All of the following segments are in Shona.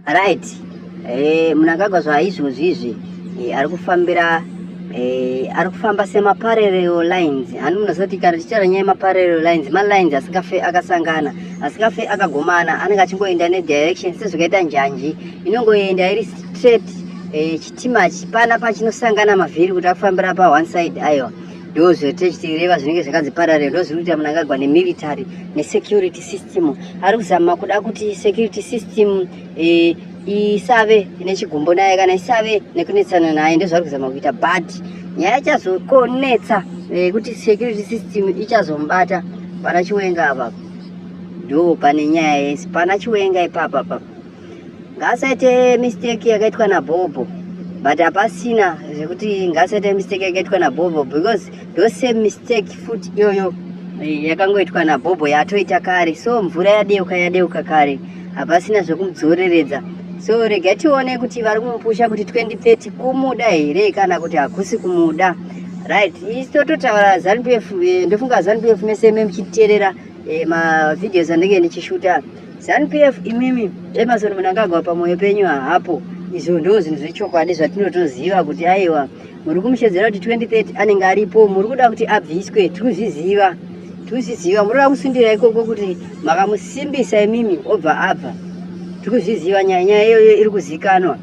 Right. Mnangagwa zvaizvozvi izvi ari kufamba semaparallel lines. Hani munozoti kana tichitaura nyaya yemaparallel lines, malines akasangana, asikafe akagomana, anenge achingoenda nedirection sezvakaita njanji inongoenda iri straight. Chitima chipana pachinosangana mavhiri kuti akufambira pa one side. Aiwa, ndozvetichireva zvinenge zvakanzi parallel. Ndozviri kuita Mnangagwa nemilitary nesecurity system. Ari kuzama kuda kuti security system isave nechigumbo naye kana isave nekunetsana naye. Ndozvari kuzama kuita, but nyaya ichazokonetsa kuti security system ichazombata pana Chiwenga apa. Ndo pane nyaya yesi pana Chiwenga ipapa. Ngasaite mistake yakaitwa naBhobho, but hapasina zvekuti ngasaite mistake yakaitwa naBhobho, because those same mistake futi iyoyo yakangoitwa naBhobho yatoita kare. So mvura yadeuka kare, hapasina zvekumudzoreredza. So rega tione kuti vari kumupusha kuti 2030 kumuda here kana kuti hakusi kumuda. Right, istototaura ZANU-PF. Ndofunga ZANU-PF mese muchiteerera mavideos andenge ndichishuta. ZANU-PF imimi Emerson Mnangagwa pamoyo penyu hapo. Izvo ndo zvinhu zvechokwadi zvatinotoziva kuti aiwa muri kumushedzera kuti 2030 anenge aripo, muri kuda kuti abviswe. Tikuzviziva, muri kuda kusundira ikoko kuti makamusimbisa imimi obva abva. Tikuzviziva, nyaya iyoyo iri kuzikanwa.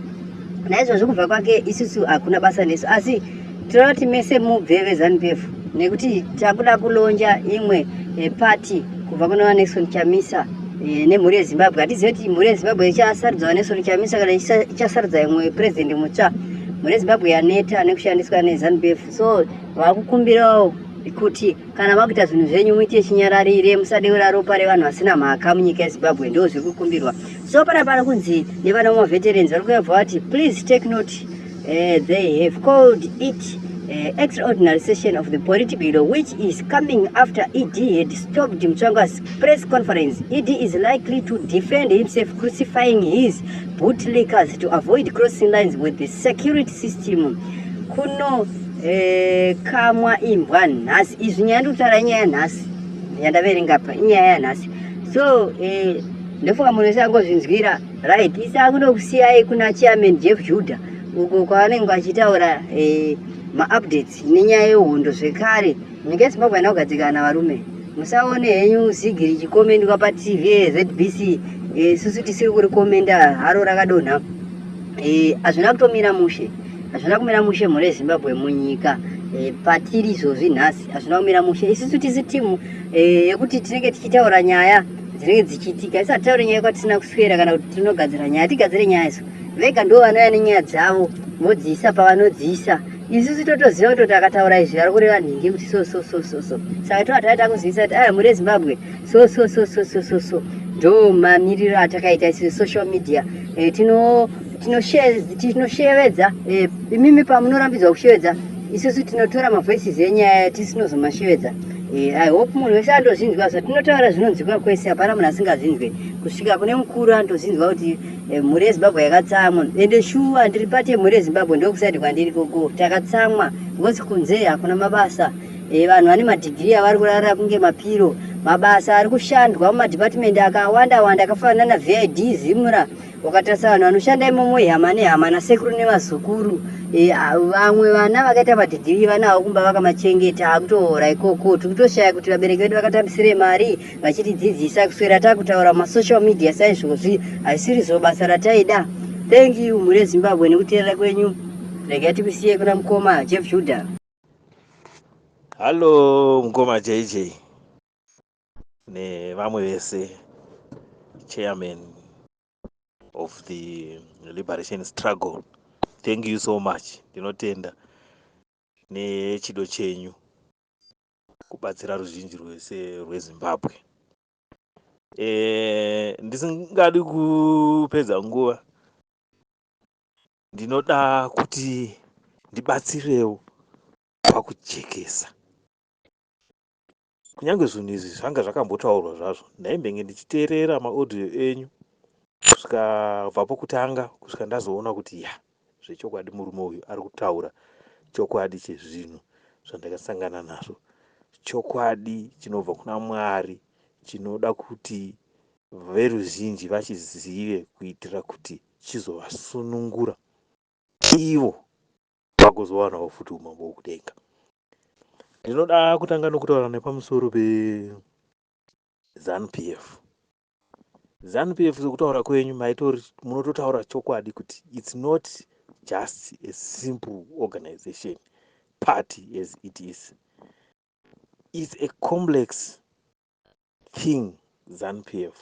Naizvozvo kubva kwake isusu hakuna basa nesu, asi tinoda kuti mese mubve veZANU-PF nekuti takuda kulonja imwe party kubva kuna Nelson Chamisa nemhuri yeZimbabwe. Hatizivi kuti mhuri yeZimbabwe ichasarudza Nelson Chamisa kana ichasarudza imwe president mutsva. Mhuri yeZimbabwe yaneta nekushandiswa neZANU-PF. So vakukumbirawo kuti kana makuita zvinhu zvenyu muite chinyararire, musadeura ropa revanhu vasina mhaka munyika yeZimbabwe. Ndo zviri kukumbirwa. So pana kunzi nevana veterans vari kuyabva vati please take note. They have called it extraordinary session of the Politburo, which is coming after ED had stopped Mtsvanga's press conference. ED is likely to defend himself, crucifying his bootlickers to avoid crossing lines with the security system. Kuno kamwa imbwa nhasi. Izvi nyaya ndikutaura nyaya nhasi yandaverenga pa, inyaya yanhasi. So ndofunga munhu wese angozvinzwira. Right, isa kunokusiyai kuna chairman Jeff Judah uko kwavanenge vachitaura ma-updates nenyaya yehondo zvekare. Nyika yeZimbabwe haina kugadzikana varume. Musaone henyu zigiri chikomendwa paTV ZBC susu tisiri kurikomenda haro rakadonha. Hazvina kutomira mushe, hazvina kumira mushe mhuri yeZimbabwe munyika patiri izvozvi nhasi. Hazvina kumira mushe. Isusu tisi timu yekuti tinenge tichitaura nyaya dzinenge dzichiitika. Isati taure nyaya kwatisina kuswera kana kuti tinogadzira nyaya. Tigadzire nyaya idzo. Vega ndo vanouya nenyaya dzavo vodziisa pavanodziisa. Isusu totoziva kuti akataura izvi ari kureva nhingi kuti so. Saka toataita kuziisa kuti mhuri yeZimbabwe so. Ndo mamiriro atakaita isusu social media. Tinoshevedza imimi pamunorambidzwa kushevedza, isusu tinotora mavoices enyaya tisinozomashedza. I hope munhu wese andozvinzwa zvatinotaura zvinonzwika kwese, hapana munhu asingazinzwe. Kusvika kune mukuru andozinzwa kuti mhuri yeZimbabwe yakatsamwa. Ende shuwa ndiri pati yemhuri yeZimbabwe ndokusati kwandiri koko takatsamwa because kunze hakuna mabasa. Vanhu vane madhigirii avari kurara kunge mapiro. Mabasa ari kushandwa mumadhipatimende akawanda akafanana naVID Zimura. Ukatarisa vanhu vanoshanda imomo hama nehama nasekuru nevazukuru. Vamwe vana vakaita madhigirii vanavo kumba vakamachengeta akutoora ikoko. Tikutoshaya kuti vabereki vedu vakatambisire mari vachitidzidzisa kuswera takutaura masocial media saizvozvi haisiri zo basa rataida. Thank you mhuri yeZimbabwe nekuteerera kwenyu. Rega tikusiye kuna mukoma Jeff Judah. Hello mukoma JJ nevamwe vese, chairman of the liberation struggle. Thank you so much. Ndinotenda nechido chenyu kubatsira ruzhinji rwese rweZimbabwe. Ndisingadi kupedza nguva, ndinoda kuti ndibatsirewo pakujekesa. Kunyange zvinhu izvi zvanga zvakambotaurwa zvazvo, ndaimbenge ndichiteerera maaudio enyu kusvika bva pokutanga kusvika ndazoona kuti zvechokwadi murume uyu ari kutaura chokwadi chezvinhu zvandakasangana nazvo, chokwadi chinobva kuna Mwari, chinoda kuti veruzhinji vachizive kuitira kuti chizovasunungura ivo vagozowanawo futi umambo hwokudenga. Ndinoda kutanga nokutaura nepamusoro peZANU-PF. ZANU-PF sekutaura kwenyu maitori munototaura chokwadi kuti it's not just a simple organization party as it is. It's a complex thing, ZANU-PF.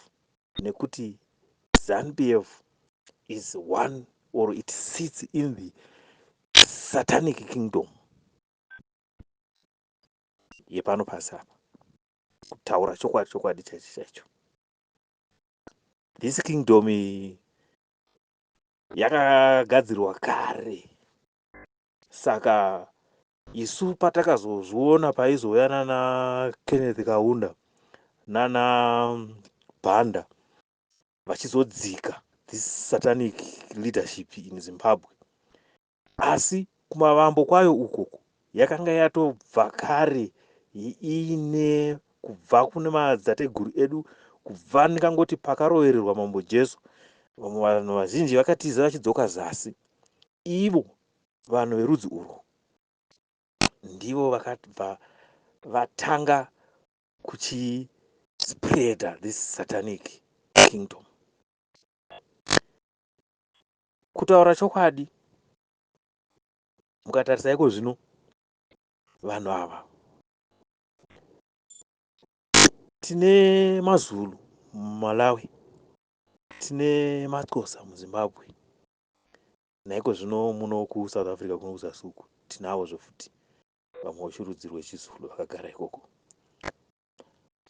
Nekuti ZANU-PF is one, or it sits in the satanic kingdom yepano pasi apa, kutaura chokwadi chaicho. This kingdom yakagadzirwa kare, saka isu patakazozviona paizouya nana Kenneth Kaunda nana Banda vachizodzika this satanic leadership in Zimbabwe, asi kumavambo kwayo ukoko yakanga yatobva kare iine kubva kune madzateguru edu, kubva ndingangoti pakarovererwa mambo Jesu. Vamwe vanhu vazhinji vakatiza vachidzoka zasi. Ivo vanhu verudzi urwu ndivo vakabva vatanga kuchispreada this satanic kingdom. Kutaura chokwadi, mukatarisa iko zvino vanhu ava tine maZulu muMalawi, tine maXhosa muZimbabwe, naiko zvino muno kuSouth Africa kuno kuzasi uku tinavo zvofuti vamwe vechirudzi rwechiZulu vakagara ikoko.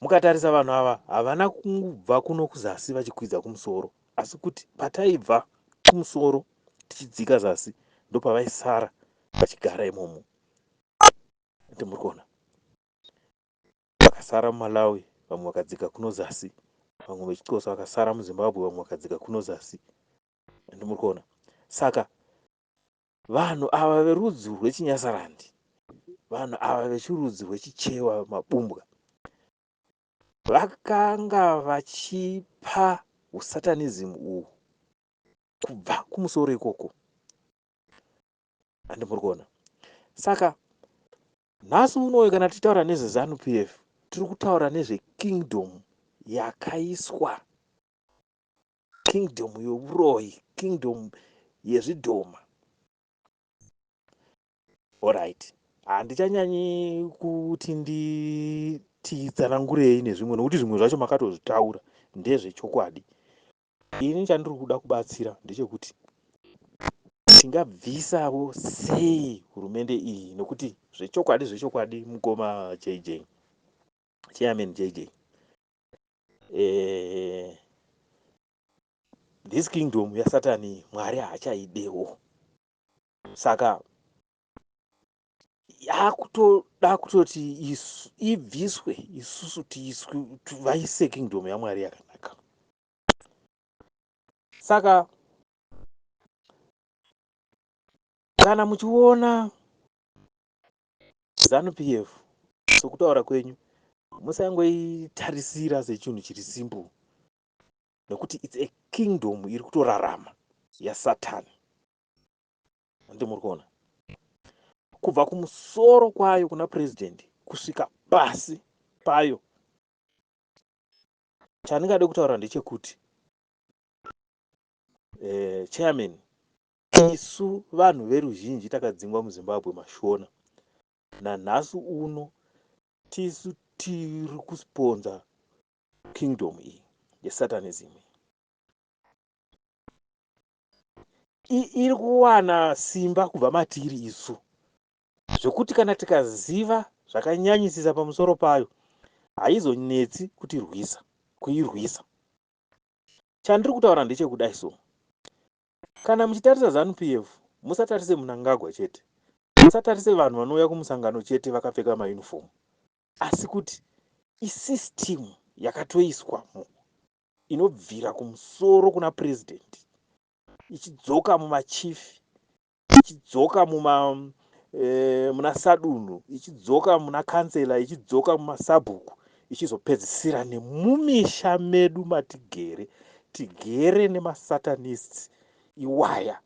Mukatarisa vanhu ava havana kubva kuno kuzasi vachikwidza kumusoro, asi kuti pataibva kumusoro tichidzika zasi ndopavaisara vachigara imomo. Ndimurikuona vakasara muMalawi, vamwe vakadzika kuno zasi, vamwe vechiXhosa vakasara muZimbabwe, vamwe vakadzika kuno zasi. Ndimurikuona. Saka vanhu ava verudzi rwechiNyasarandi, vanhu ava vechirudzi rwechichewa mabumbwa, vakanga vachipa usatanism uhu kubva kumusoro ikoko. Andimurikuona. Saka nhasi unoyu kana tichitaura nezveZANU-PF, tiri kutaura nezvekingdom yakaiswa, kingdom youroyi, kingdom yezvidhoma. Alright, handichanyanyi kuti ndititsanangurei nezvimwe, nokuti zvimwe zvacho makatozvitaura ndezvechokwadi. Ini chandiri kuda kubatsira ndechekuti tingabvisavo sei hurumende iyi, nokuti zvechokwadi mukoma JJ, chairman JJ, this kingdom yaSatani Mwari haachaidewo. Saka yakutoda kutoti ibviswe, isusu vaise kingdom yaMwari yakanaka. Saka kana muchiona ZANU-PF sokutaura kwenyu, musangoitarisira sechinhu chiri simple, nekuti it's a kingdom iri kutorarama yaSatani. Ndimurikuona. Kubva kumusoro kwayo kuna president kusvika pasi payo. Chandingade kutaura ndechekuti chairman, isu vanhu veruzhinji takadzingwa muZimbabwe mashona, nanhasi uno tisu tiri kusponza kingdom iyi yesatanism. Iri kuwana simba kubva matiri isu, zvokuti kana tikaziva zvakanyanyisisa pamusoro payo haizonetsi kuirwisa. Chandiri kutaura ndechekudai so, kana muchitarisa ZANU-PF musatarise Mnangagwa chete, musatarise vanhu vanouya kumusangano chete vakapfeka mauniform, asi kuti isystem yakatoiswamo inobvira kumusoro kuna president, ichidzoka mumachief, ichidzoka muna sadunhu, ichidzoka muna kansela, ichidzoka mumasabhuku, ichizopedzisira nemumisha medu matigere, tigere nemasatanists, iwaya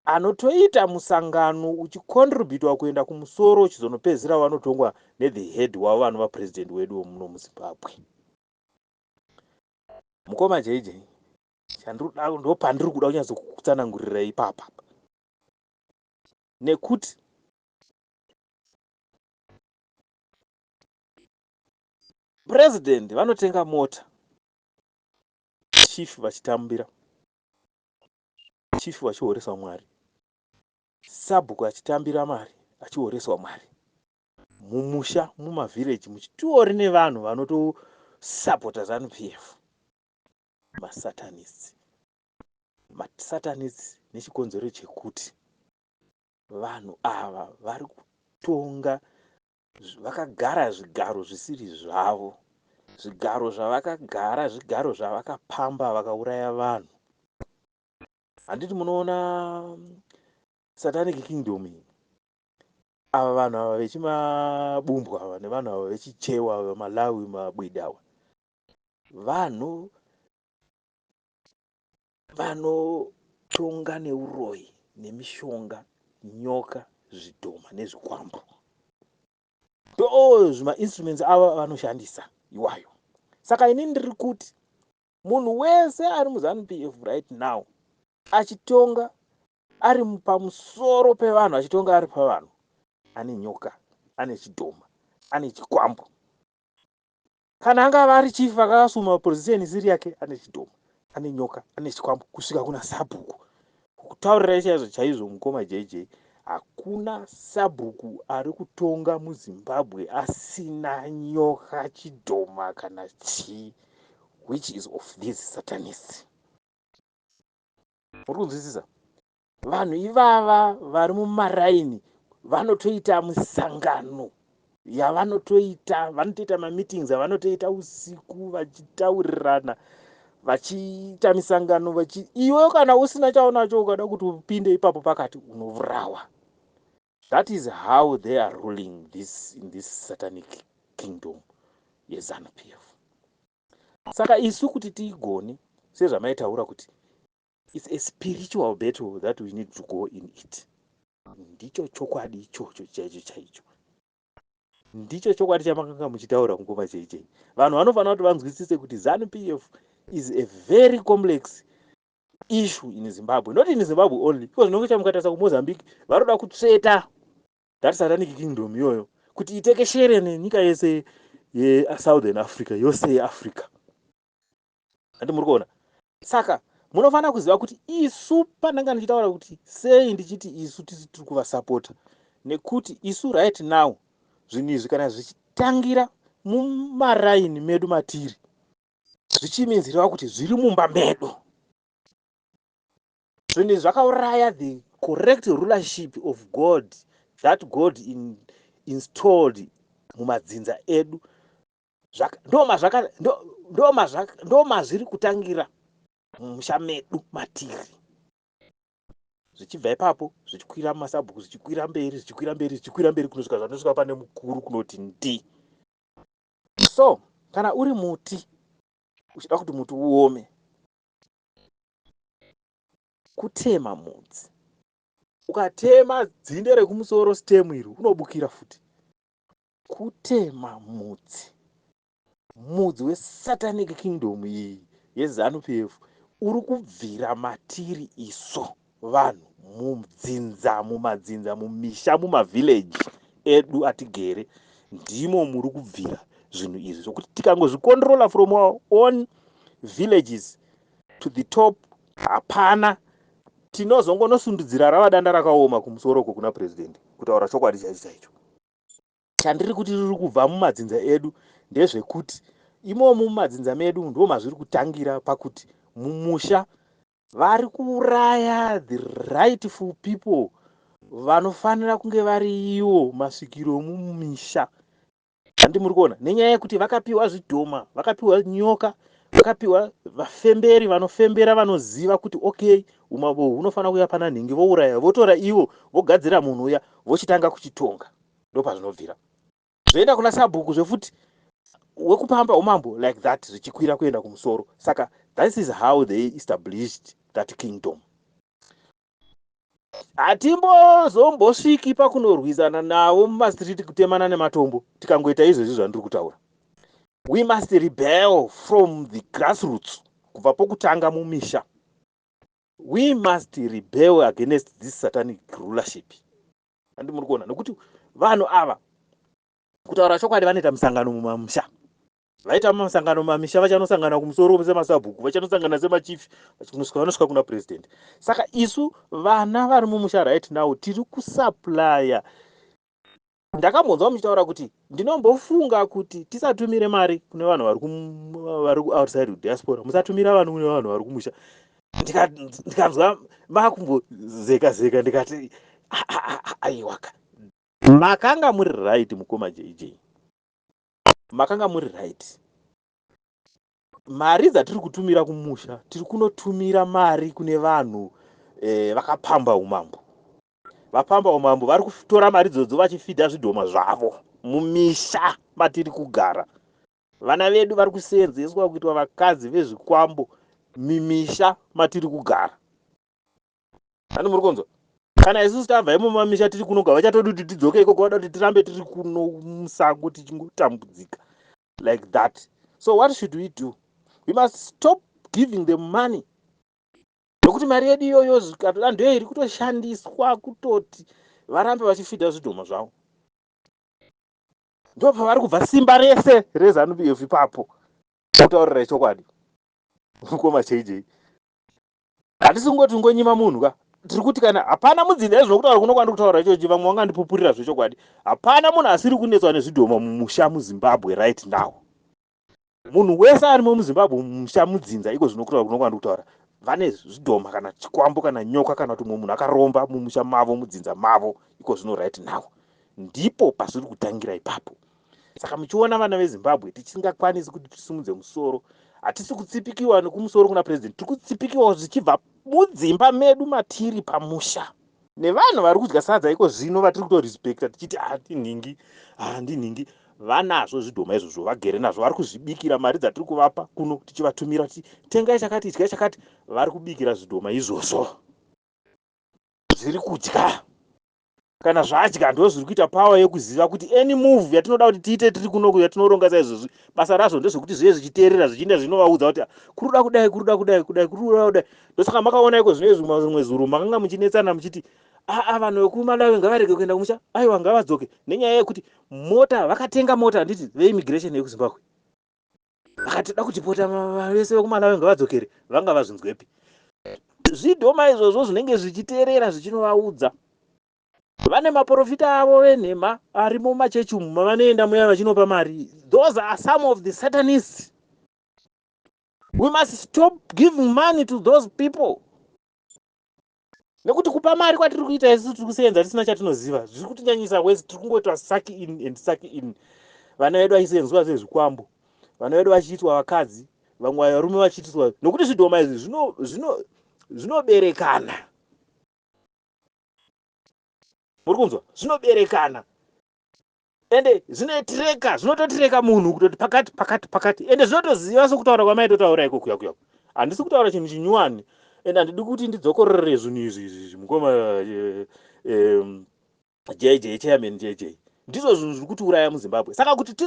anotoita musangano uchicontributwa kuenda kumusoro uchizonopedzisira vanotongwa nethe head wavo vanova president wedu muno muZimbabwe. Mukoma JJ, ndo pandiri kuda kunyatso ipapa, nekuti president vanotenga mota, chief vachitambira, chief vachihoreswa Mwari, sabhuku achitambira mari achihoreswa Mwari, mumusha mumavhireji muchitori nevanhu vanotosapota ZANU-PF, masatanists nechikonzero chekuti vanhu ava vari kutonga vakagara zvigaro zvisiri zvavo, zvigaro zvavakagara zvigaro zvavakapamba vakauraya vanhu. Handiti munoona satanic kingdom iyi, ava vanhu ava vechimabumbwa ava nevanhu ava vechichewa ava Malawi mabwida ava, vanhu vanotonga neuroyi nemishonga, nyoka, zvidhoma nezvikwambo. Zvima instruments ava vanoshandisa iwayo. Saka ini ndiri kuti munhu wese ari muZANU-PF right now achitonga ari pamusoro pevanhu, achitonga ari pavanhu, ane nyoka, ane chidhoma, ane chikwambo. Kana angava ari chief akasuma position isiri yake, ane chidhoma, ane nyoka, ane chikwambo, kusvika kuna sabhuku. Kutaurira chaizvo chaizvo mukoma JJ, hakuna sabhuku ari kutonga muZimbabwe asina nyoka, chidhoma kana chii, which is of these satanists. Uri kunzwisisa? Vanhu ivava vari mumaraini vanotoita musangano yavanotoita, vanotoita mameetings avanotoita usiku vachitaurirana, vachiita misangano, iwe kana usina chaunacho ukada kuti upinde ipapo pakati unovurawa. That is how they are ruling in this satanic kingdom yeZANU-PF. Saka isu kuti tiigone, sezvamaitaura kuti it's a spiritual battle that we need to go in it. Ndicho chokwadi ichocho chaicho. Ndicho chokwadi chamakanga muchitaura mukoma JJ. Vanhu vanofanira kuti vanzwisise kuti ZANU-PF is a very complex issue in Zimbabwe. Not in Zimbabwe only, because nonge chamukatarisa kuMozambique varoda kutsveta that satanic kingdom iyoyo kuti itekeshere nenyika yese yeSouthern Africa, yose yeAfrica. Handi muri kuona? Saka munofanira kuziva kuti isu pandanga ndichitaura kuti sei ndichiti isu tiri kuvasapota, nekuti isu right now zvinhu izvi kana zvichitangira mumaraini medu matiri, zvichiminzirwa kuti zviri mumba medu, zvinhu izvi zvakauraya the correct rulership of God that God installed mumadzinza edu. Ndo mazviri kutangira mumusha medu matiri, zvichibva ipapo zvichikwira mumasabhuku, zvichikwira mberi kunosvika zvanosvika pane mukuru kunoti ndi. So kana uri muti uchida kuti muti uome, kutema mudzi, ukatema dzinde rekumusoro stem iri unobukira futi. Kutema mudzi wesatanic kingdom iyi yeZANU-PF uri kubvira matiri iso vanhu mumadzinza, mumisha, mumavhileji edu atigere, ndimo muri kubvira zvinhu izvi zvokuti tikangozvicontrola from our own villages to the top, hapana, tinozongonosundudzira rava danda rakaoma kumusoro uko kuna president, kutaura chokwadi chaicho. Chandiri kuti riri kubva mumadzinza edu ndezvekuti imomo mumadzinza medu ndo mazviri kutangira pakuti mumusha vari kuuraya the rightful people vanofanira kunge vari ivo masvikiro mumisha. Handi muri kuona? Nenyaya yekuti vakapiwa zvidhoma, vakapiwa nyoka, vakapiwa vafemberi vanofembera, vanoziva kuti okay, umambo hunofanira kuya pana nhingi, vouraya, votora ivo vogadzira munhu uya, vochitanga kuchitonga. Ndo pazvinobvira zvoenda kuna sabhuku zvofuti wekupamba umambo like that, zvichikwira kuenda kumusoro. Saka that is how they established that kingdom. Hatimbozosviki pakunorwisana navo mumastriti kutemana nematombo tikangoita izvozvi zvandiri kutaura. We must rebel from the grassroots, kubva pokutanga mumisha. We must rebel against this satanic rulership. Handi muri kuona nokuti vanhu ava kutaura chokwadi vanoita musangano mumamusha. Vaita musangano mamisha vachanosangana kumusoro semasabhuku, vachanosangana semachief, vanosvika kuna president. Saka isu vana vari mumusha right now tiri kusuplya. Ndakambonzwa muchitaura kuti ndinombofunga kuti tisatumire mari kune vanhu vari outside diaspora, musatumira vanhu kune vanhu vari kumusha. Ndikanzwa makumbozeka zeka ndikati aiwaka. Makanga muri right mukoma JJ. Makanga muri right. Mari dzatiri kutumira kumusha tiri kunotumira mari kune vanhu vakapamba umambo. Vapamba umambo vari kutora mari dzodzo vachifidha zvidhoma zvavo mumisha matiri kugara. Vana vedu vari kuseenzeswa kuitwa vakadzi vezvikwambo mimisha matiri kugara. Handi muri kunzwa? Kana isusu tabva imumamisha tiri kunoga vachatodi kuti tidzoke ikoko vada kuti tirambe tiri kuno musango tichingotambudzika like that. So what should we do? We must stop giving them money. Nokuti mari yedu iyoyo zvikatoda ndiyo iri kutoshandiswa kutoti varambe vachifidha zvidhoma zvavo. Ndo pavari kubva simba rese reZANU-PF ipapo. Kutaurira chokwadi. Mukoma JJ. Hatisi kungoti ngonyima munhu ka. Tiri kuti kana hapana mudzinza zvinokutaura kunokwanda kutaura ichochi vamwe vangandipupurira zvechokwadi. Hapana munhu asiri kunetswa nezvidhoma mumusha muZimbabwe right now. Munhu wese arimo muZimbabwe mumusha mudzinza iko zvinokutaura kunokwanda kutaura. Vane zvidhoma kana chikwambo kana nyoka kana kuti munhu akaromba mumusha mavo mudzinza mavo iko zvino right now. Ndipo pasiri kutangira ipapo. Saka muchiona vana veZimbabwe tichingakwanisi kuti tisimudze musoro. Hatisi kutsipikiwa nekumusoro kuna president. Tiri kutsipikiwa zvichibva mudzimba medu matiri pamusha. Nevanhu vari kudya sadza iko zvino vatiri kutorespecta tichiti handinhingi. Vanazvo zvidhoma izvozvo vagere nazvo. Vari kuzvibikira mari dzatiri kuvapa kuno tichivatumira tengai chakati idyai chakati. Vari kubikira zvidhoma izvozvo. Zviri kudya. Kana zvadya ndo zviri kuita power yekuziva kuti any move yatinoda kuti tiite tiri kuno yatinoronga saizvozvi basa razvo ndezvekuti zviye zvichiteerera zvichienda zvinovaudza kuti kuruda kudai. Ndosaka makaona iko zvimwe zuro makanga muchinetsana muchiti vanhu vekuMalawi ngavarege kuenda kumusha, aiwa ngavadzoke nenyaya yekuti mota vakatenga mota handiti veimmigration yekuZimbabwe. Vakati da kuchipota vese vekuMalawi ngavadzokere vanga vazvinzwepi. Zvidhoma izvozvo zvinenge zvichiteerera zvichinovaudza. Vane maprofita avo venhema arimo mumachechi umu mavanoenda muya vachinopa mari. Those are some of the satanists. We must stop giving money to those people. Nekuti kupa mari kwatiri kuita isusu tiri kusenza tisina chatinoziva. Zviri kutinyanyisa wese tiri kungoitwa suck in and suck in. Vana vedu vachisenzwa sezvikwambo. Vana vedu vachiitwa vakadzi, vamwe varume vachiitwa nokuti zvidhoma izvi zvinoberekana. Muri kunzwa? Zvinoberekana. Ende zvinototreka munhu kutoti pakati. Ende zvinotoziva sokutaura kwamaitotaura iko kuya. Handisi kutaura chinhu chinyuwani. Ende handidi kuti ndidzokorere zvinhu izvi mukoma JJ chairman JJ. Ndizvo zvinhu zviri kutiuraya muZimbabwe. Saka kuti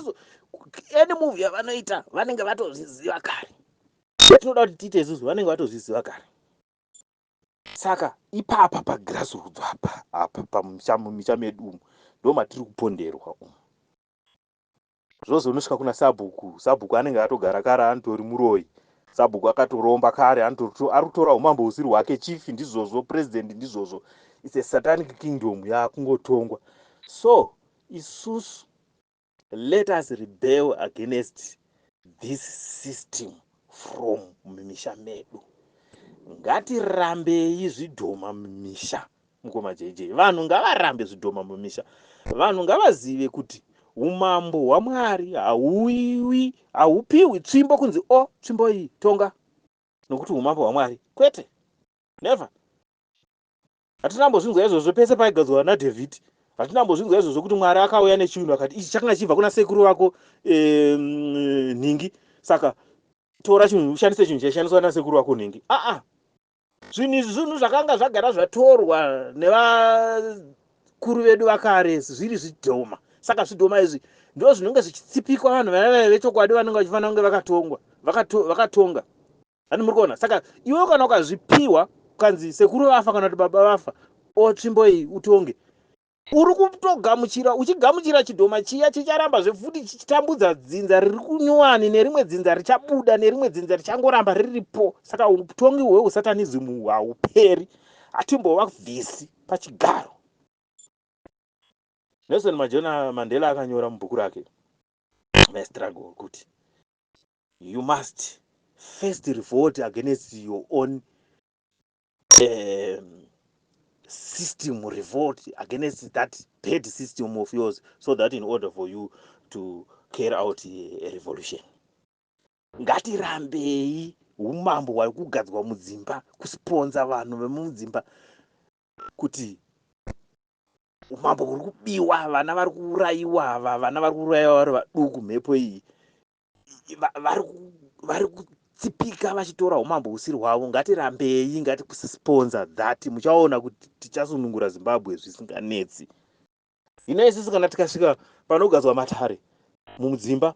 any move yavanoita vanenge vatozviziva kare. Yatinoda kuti tiite isusu vanenge vatozviziva kare. Saka ipapa pagrassroots apa pamusha medu umu ndo matiri kuponderwa umu. Zvozonosvika kuna sabhuku anenge atogara kare anotori muroi. Sabhuku akatoromba kare ari kutora umambo usiri hwake, chief ndizvozvo, president ndizvozvo. It's a satanic kingdom yakungotongwa. So isusu let us rebel against this system from mumisha medu. Ngatirambei zvidhoma mumisha mukoma JJ. Vanhu ngavarambe zvidhoma mumisha. Vanhu ngavazive kuti umambo hwaMwari haupiwi tsvimbo kunzi tsvimbo iyi tonga nokuti umambo hwaMwari kwete, never. Hatinambozvinzwa izvozvo pese paigadzwa naDavid. Hatinambozvinzwa izvozvo kuti Mwari akauya nechinhu akati ichi chakanga chibva kuna sekuru vako nhingi, saka tora chinhu ushandise chinhu chaishandiswa nasekuru vako nhingi. zvinhu zvakanga zvagara zvatorwa nevakuru vedu vakare zviri zvidhoma. Saka zvidhoma izvi ndo zvinenge zvichitsipikwa vanhu vaya vechokwadi vanenge vachifanira kunge vakatonga. Ani muri kuona? Saka iwe kana ukazvipiwa kanzi sekuru vafa kana kuti baba vafa, tsvimbo iyi utonge, uri kutogamuchira, uchigamuchira chidhoma chiya chicharamba zvefuti chichitambudza dzinza riri kunyuwani, nerimwe dzinza richabuda, nerimwe dzinza richangoramba riripo. Saka utongi hweusatanism hauperi, hatimbova vhisi pachigaro. Nelson Mandela akanyora mubhuku rake My Struggle kuti you must first revolt against your own system, revolt against that bad system of yours, so that in order for you to carry out a revolution. Ngatirambei umambo hwari kugadzwa mudzimba, kusponza vanhu vemudzimba kuti umambo huri kubiwa, vana vari kuurayiwa, vana vari kuurayiwa vari vaduku. Mhepo iyi vari kutsipika vachitora umambo husiri hwavo. Ngatirambei, ngatikusponza that. Muchaona kuti tichasunungura Zimbabwe zvisinganetsi. Hino isusu kana tikasvika panogadzwa matare mudzimba,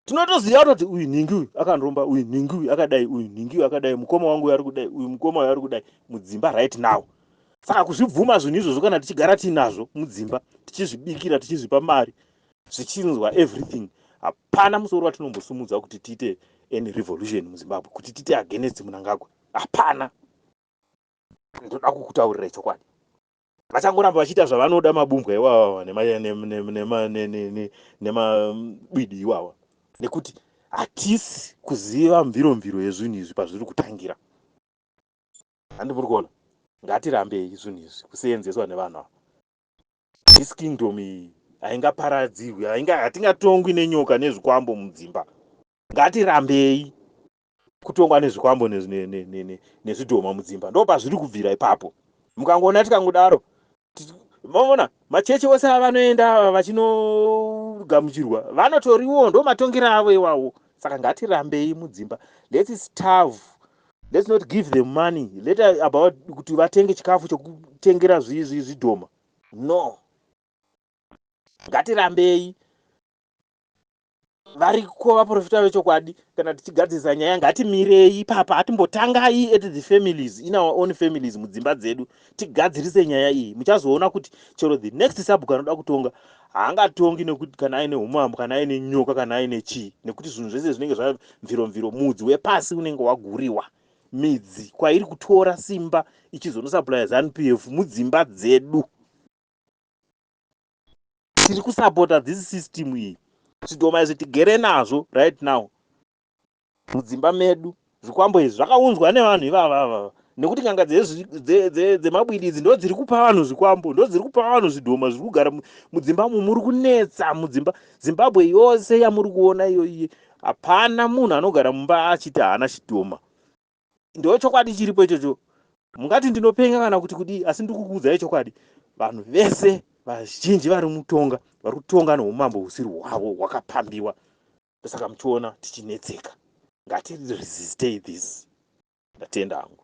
tinotoziva kuti uyu nhingi uyu akandiromba, uyu nhingi uyu akadai, uyu nhingi uyu akadai, mukoma wangu uyu ari kudai, uyu mukoma uyu ari kudai mudzimba right now. Saka kuzvibvuma zvinhu izvozvo kana tichigara tinazvo mudzimba, tichizvibikira, tichizvipa mari, zvichinzwa everything, hapana musoro watinombosumudza kuti tiite any revolution muZimbabwe, kuti tiite against Mnangagwa. Hapana. Ndoda kukutaurira chokwadi. Vachangoramba vachiita zvavanoda mabumbwa iwawa nemabidi iwawa, nekuti hatisi kuziva mviro yezvinhu izvi pazviri kutangira. Handi muri kuona? Ngatirambei zvinhu izvi kuseenzeswa nevanhu ava. This kingdom iyi haingaparadzirwi, hatingatongwi nenyoka nezvikwambo mudzimba. Ngatirambei kutongwa nezvikwambo nezvidhoma mudzimba. Ndo pazviri kubvira ipapo. Mukangoona tikangodaro, maona machechi ose avanoenda vachinogamuchirwa, vanotoriwo ndo matongera avo iwawo. Saka ngatirambei mudzimba. Let's starve. Let's not give them money. Let about kuti vatenge chikafu chokutengera zvidhoma. No. Ngatirambei variko vaprofita vechokwadi. Kana tichigadzisa nyaya, ngatimirei papa, hatimbotangai at the families, in our own families mudzimba dzedu, tigadzirise nyaya iyi. Muchazoona kuti chero the next sub kanoda kutonga haangatongi nekuti kana aine umambo, kana aine nyoka, kana aine chii, nekuti zvinhu zvese zvinenge zvamviro mudzi wepasi unenge waguriwa. Midzi kwairi kutora simba ichizonosupply ZANU-PF mudzimba dzedu. Tiri kusapota this system iyi. Zvidhoma izvi tigere nazvo right now mudzimba medu. Zvikwambo izvi zvakaunzwa nevanhu ivava, nekuti nyanga dzemabwidi idzi ndo dziri kupa vanhu zvikwambo, ndo dziri kupa vanhu zvidhoma zviri kugara mudzimba umu. Muri kunetsa mudzimba. Zimbabwe yose yamuri kuona iyoyi, hapana munhu anogara mumba achiti haana chidhoma. Ndo chokwadi chiripo ichocho. Mungati ndinopenya kana kuti kudii, asi ndikukuudzai chokwadi. Vanhu vese vazhinji vari mutonga, vari kutonga neumambo husiri hwavo, hwakapambiwa. Saka muchiona tichinetseka. Ngatiresistei this. Ndatenda hangu.